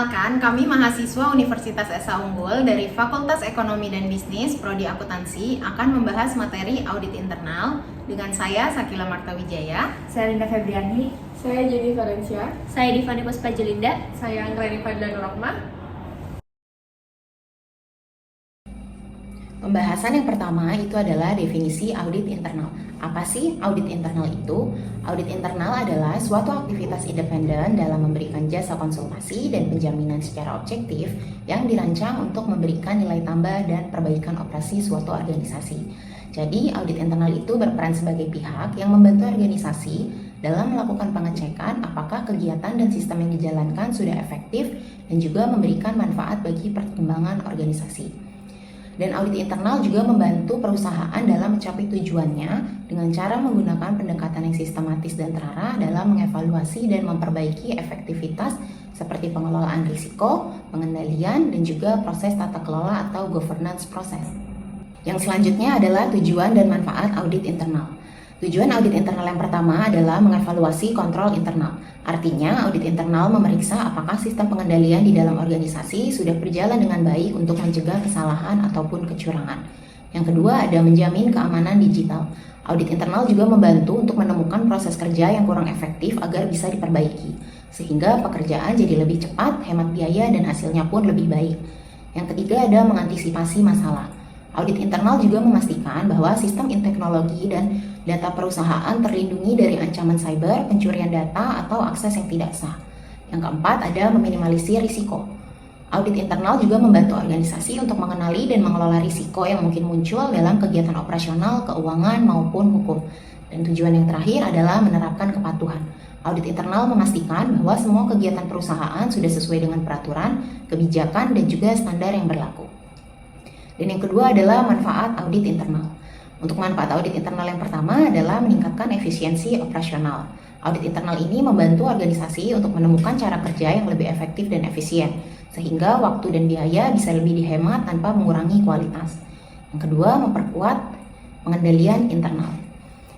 Perkenalkan, kami mahasiswa Universitas Esa Unggul dari Fakultas Ekonomi dan Bisnis, Prodi Akuntansi, akan membahas materi audit internal dengan saya, Sakila Marta Wijaya. Saya Linda Febriani. Saya Jenny Valencia. Saya Divani Puspa Jelinda. Saya Anggreni Fadila Nurrahman. Pembahasan yang pertama itu adalah definisi audit internal. Apa sih audit internal itu? Audit internal adalah suatu aktivitas independen dalam memberikan jasa konsultasi dan penjaminan secara objektif yang dirancang untuk memberikan nilai tambah dan perbaikan operasi suatu organisasi. Jadi, audit internal itu berperan sebagai pihak yang membantu organisasi dalam melakukan pengecekan apakah kegiatan dan sistem yang dijalankan sudah efektif dan juga memberikan manfaat bagi perkembangan organisasi. Dan audit internal juga membantu perusahaan dalam mencapai tujuannya dengan cara menggunakan pendekatan yang sistematis dan terarah dalam mengevaluasi dan memperbaiki efektivitas seperti pengelolaan risiko, pengendalian, dan juga proses tata kelola atau governance proses. Yang selanjutnya adalah tujuan dan manfaat audit internal. Tujuan audit internal yang pertama adalah mengevaluasi kontrol internal. Artinya, audit internal memeriksa apakah sistem pengendalian di dalam organisasi sudah berjalan dengan baik untuk mencegah kesalahan ataupun kecurangan. Yang kedua, ada menjamin keamanan digital. Audit internal juga membantu untuk menemukan proses kerja yang kurang efektif agar bisa diperbaiki, sehingga pekerjaan jadi lebih cepat, hemat biaya, dan hasilnya pun lebih baik. Yang ketiga, ada mengantisipasi masalah. Audit internal juga memastikan bahwa sistem teknologi dan data perusahaan terlindungi dari ancaman cyber, pencurian data, atau akses yang tidak sah. Yang keempat, ada meminimalisir risiko. Audit internal juga membantu organisasi untuk mengenali dan mengelola risiko yang mungkin muncul dalam kegiatan operasional, keuangan, maupun hukum. Dan tujuan yang terakhir adalah menerapkan kepatuhan. Audit internal memastikan bahwa semua kegiatan perusahaan sudah sesuai dengan peraturan, kebijakan, dan juga standar yang berlaku. Dan yang kedua adalah manfaat audit internal. Untuk manfaat audit internal yang pertama adalah meningkatkan efisiensi operasional. Audit internal ini membantu organisasi untuk menemukan cara kerja yang lebih efektif dan efisien, sehingga waktu dan biaya bisa lebih dihemat tanpa mengurangi kualitas. Yang kedua, memperkuat pengendalian internal.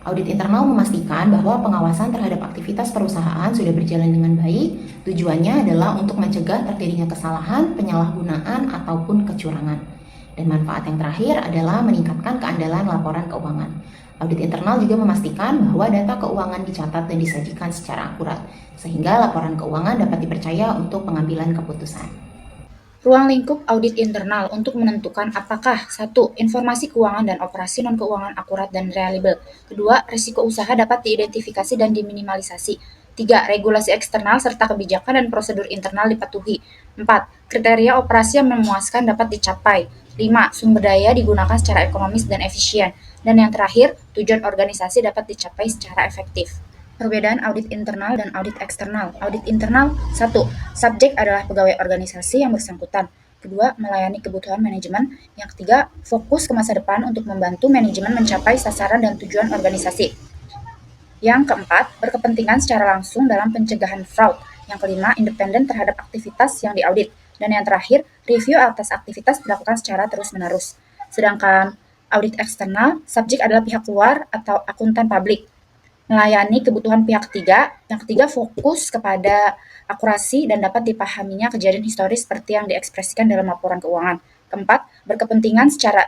Audit internal memastikan bahwa pengawasan terhadap aktivitas perusahaan sudah berjalan dengan baik. Tujuannya adalah untuk mencegah terjadinya kesalahan, penyalahgunaan, ataupun kecurangan. Dan manfaat yang terakhir adalah meningkatkan keandalan laporan keuangan. Audit internal juga memastikan bahwa data keuangan dicatat dan disajikan secara akurat, sehingga laporan keuangan dapat dipercaya untuk pengambilan keputusan. Ruang lingkup audit internal untuk menentukan apakah 1. Informasi keuangan dan operasi non-keuangan akurat dan reliable. 2. Risiko usaha dapat diidentifikasi dan diminimalisasi. 3. Regulasi eksternal serta kebijakan dan prosedur internal dipatuhi. 4. Kriteria operasi yang memuaskan dapat dicapai. 5. Sumber daya digunakan secara ekonomis dan efisien. Dan yang terakhir, tujuan organisasi dapat dicapai secara efektif. Perbedaan audit internal dan audit eksternal. Audit internal, 1. Subjek adalah pegawai organisasi yang bersangkutan. 2. Melayani kebutuhan manajemen. Yang ketiga, fokus ke masa depan untuk membantu manajemen mencapai sasaran dan tujuan organisasi. Yang keempat, berkepentingan secara langsung dalam pencegahan fraud. Yang kelima, independen terhadap aktivitas yang diaudit. Dan yang terakhir, review atas aktivitas dilakukan secara terus-menerus. Sedangkan audit eksternal, subjek adalah pihak luar atau akuntan publik. Melayani kebutuhan pihak ketiga. Yang ketiga, fokus kepada akurasi dan dapat dipahaminya kejadian historis seperti yang diekspresikan dalam laporan keuangan. Keempat, berkepentingan secara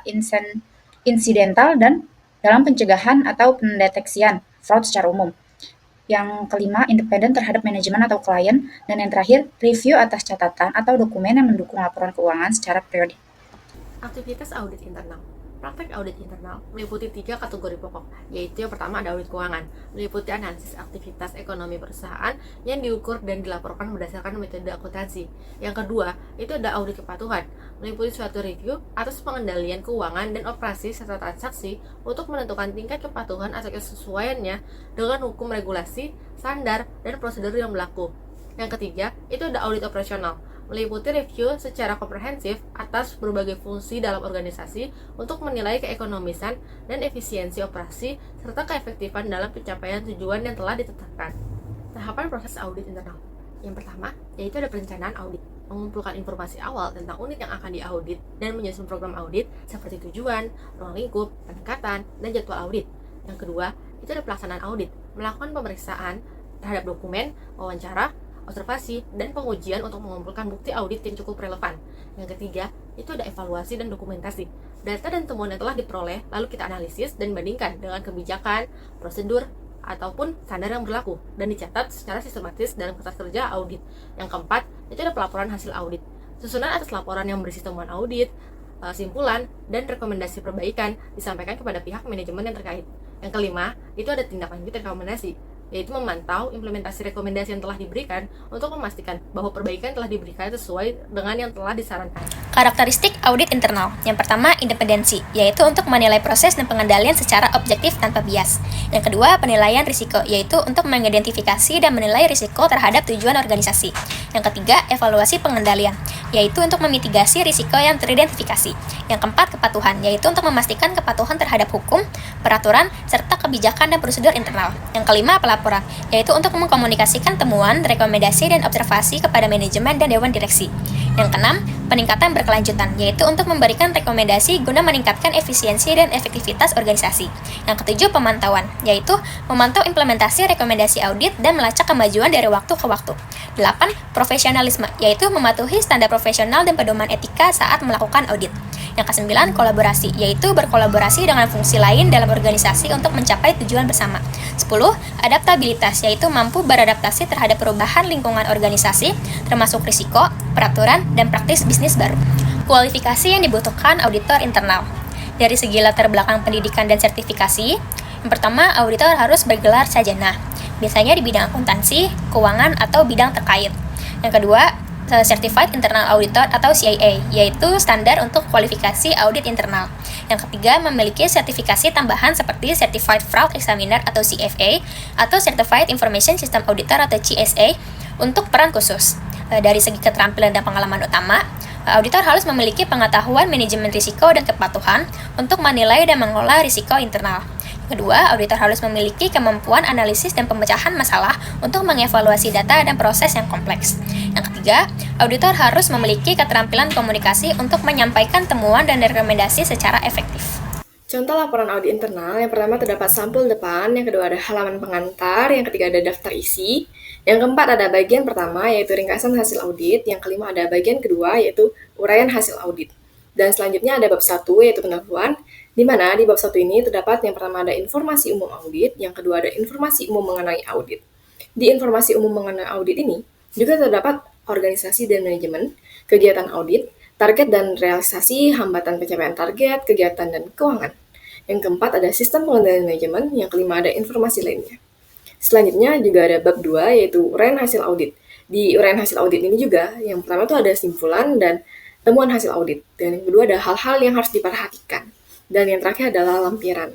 insidental dan dalam pencegahan atau pendeteksian fraud secara umum. Yang kelima, independen terhadap manajemen atau klien. Dan yang terakhir, review atas catatan atau dokumen yang mendukung laporan keuangan secara periodik. Aktivitas audit internal. Praktek audit internal meliputi 3 kategori pokok, yaitu yang pertama ada audit keuangan, meliputi analisis aktivitas ekonomi perusahaan yang diukur dan dilaporkan berdasarkan metode akuntansi. Yang kedua, itu ada audit kepatuhan, meliputi suatu review atas pengendalian keuangan dan operasi serta transaksi untuk menentukan tingkat kepatuhan atau kesesuaiannya dengan hukum regulasi, standar, dan prosedur yang berlaku. Yang ketiga, itu ada audit operasional, meliputi review secara komprehensif atas berbagai fungsi dalam organisasi untuk menilai keekonomisan dan efisiensi operasi serta keefektifan dalam pencapaian tujuan yang telah ditetapkan. Tahapan proses audit internal. Yang pertama, yaitu ada perencanaan audit, mengumpulkan informasi awal tentang unit yang akan diaudit dan menyusun program audit seperti tujuan, ruang lingkup, pendekatan, dan jadwal audit. Yang kedua, itu ada pelaksanaan audit, melakukan pemeriksaan terhadap dokumen, wawancara, observasi, dan pengujian untuk mengumpulkan bukti audit yang cukup relevan. Yang ketiga, itu ada evaluasi dan dokumentasi. Data dan temuan yang telah diperoleh, lalu kita analisis dan bandingkan dengan kebijakan, prosedur, ataupun standar yang berlaku dan dicatat secara sistematis dalam kertas kerja audit. Yang keempat, itu ada pelaporan hasil audit. Susunan atas laporan yang berisi temuan audit, simpulan, dan rekomendasi perbaikan disampaikan kepada pihak manajemen yang terkait. Yang kelima, itu ada tindak lanjut rekomendasi, yaitu memantau implementasi rekomendasi yang telah diberikan untuk memastikan bahwa perbaikan telah diberikan sesuai dengan yang telah disarankan. Karakteristik audit internal. Yang pertama, independensi, yaitu untuk menilai proses dan pengendalian secara objektif tanpa bias. Yang kedua, penilaian risiko, yaitu untuk mengidentifikasi dan menilai risiko terhadap tujuan organisasi. Yang ketiga, evaluasi pengendalian, yaitu untuk memitigasi risiko yang teridentifikasi. Yang keempat, kepatuhan, yaitu untuk memastikan kepatuhan terhadap hukum, peraturan, serta kebijakan dan prosedur internal. Yang kelima, pelaporan, yaitu untuk mengkomunikasikan temuan, rekomendasi, dan observasi kepada manajemen dan dewan direksi. Yang keenam, peningkatan berkelanjutan, yaitu untuk memberikan rekomendasi guna meningkatkan efisiensi dan efektivitas organisasi. Yang ketujuh, pemantauan, yaitu memantau implementasi rekomendasi audit dan melacak kemajuan dari waktu ke waktu. 8. Profesionalisme, yaitu mematuhi standar profesional dan pedoman etika saat melakukan audit. Yang kesembilan, kolaborasi, yaitu berkolaborasi dengan fungsi lain dalam organisasi untuk mencapai tujuan bersama. 10. Adaptabilitas, yaitu mampu beradaptasi terhadap perubahan lingkungan organisasi, termasuk risiko, peraturan, dan praktis bisnis baru. Kualifikasi yang dibutuhkan auditor internal. Dari segi latar belakang pendidikan dan sertifikasi, yang pertama, auditor harus bergelar sarjana, biasanya di bidang akuntansi, keuangan, atau bidang terkait. Yang kedua, Certified Internal Auditor atau CIA, yaitu standar untuk kualifikasi audit internal. Yang ketiga, memiliki sertifikasi tambahan seperti Certified Fraud Examiner atau CFA, atau Certified Information System Auditor atau CSA untuk peran khusus. Dari segi keterampilan dan pengalaman utama, auditor harus memiliki pengetahuan manajemen risiko dan kepatuhan untuk menilai dan mengelola risiko internal. Kedua, auditor harus memiliki kemampuan analisis dan pemecahan masalah untuk mengevaluasi data dan proses yang kompleks. Yang ketiga, auditor harus memiliki keterampilan komunikasi untuk menyampaikan temuan dan rekomendasi secara efektif. Contoh laporan audit internal, yang pertama terdapat sampul depan, yang kedua ada halaman pengantar, yang ketiga ada daftar isi, yang keempat ada bagian pertama yaitu ringkasan hasil audit, yang kelima ada bagian kedua yaitu uraian hasil audit. Dan selanjutnya ada bab 1 yaitu pendahuluan, di mana di bab 1 ini terdapat yang pertama ada informasi umum audit, yang kedua ada informasi umum mengenai audit. Di informasi umum mengenai audit ini juga terdapat organisasi dan manajemen, kegiatan audit, target dan realisasi, hambatan pencapaian target, kegiatan dan keuangan. Yang keempat ada sistem pengendalian manajemen, yang kelima ada informasi lainnya. Selanjutnya juga ada bab 2 yaitu uraian hasil audit. Di uraian hasil audit ini juga yang pertama itu ada simpulan dan temuan hasil audit. Dan yang kedua ada hal-hal yang harus diperhatikan. Dan yang terakhir adalah lampiran.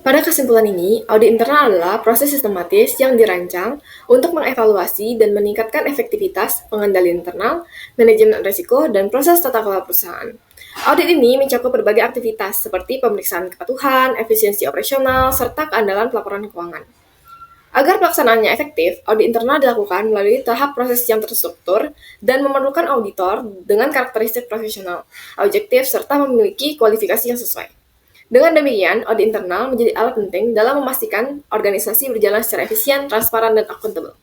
Pada kesimpulan ini, audit internal adalah proses sistematis yang dirancang untuk mengevaluasi dan meningkatkan efektivitas pengendalian internal, manajemen risiko, dan proses tata kelola perusahaan. Audit ini mencakup berbagai aktivitas seperti pemeriksaan kepatuhan, efisiensi operasional, serta keandalan pelaporan keuangan. Agar pelaksanaannya efektif, audit internal dilakukan melalui tahap proses yang terstruktur dan memerlukan auditor dengan karakteristik profesional, objektif, serta memiliki kualifikasi yang sesuai. Dengan demikian, audit internal menjadi alat penting dalam memastikan organisasi berjalan secara efisien, transparan, dan akuntabel.